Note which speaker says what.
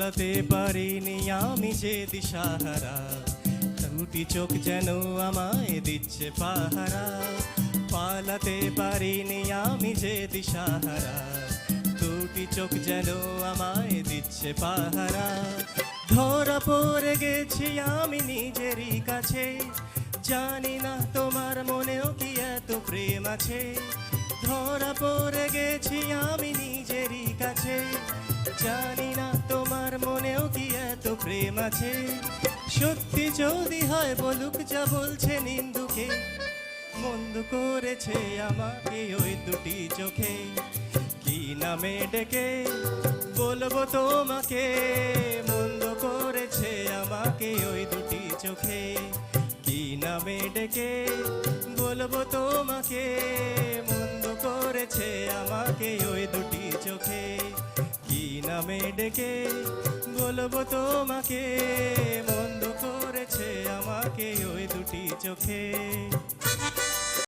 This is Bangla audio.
Speaker 1: পালাতে পারিনি আমি যে দিশাহারা, দুটি চোখ যেন আমায় দিচ্ছে পাহারা। পালাতে পারিনি আমি যে দিশাহারা, দুটি চোখ যেন আমায় দিচ্ছে পাহারা। ধরা পড়ে গেছি আমি নিজেরই কাছে, জানি না তোমার মনেও কি এত প্রেম আছে। ধরা পড়ে গেছি আমি নিজেরই কাছে, জানি না তোমার মনেও কি এত প্রেম আছে। সত্যি যদি হয় বলুক যা বলছে নিন্দুকে, মন্দ করেছে আমাকে ওই দুটি চোখে। কি নামে ডেকে বলবো তোমাকে, মন্দ করেছে আমাকে ওই দুটি চোখে। কি নামে ডেকে বলবো তোমাকে, মন্দ করেছে আমাকে ওই দুটি চোখে। কি নামে ডেকে বলবো তোমাকে, মন্দ করেছে আমাকে ওই দুটি চোখে।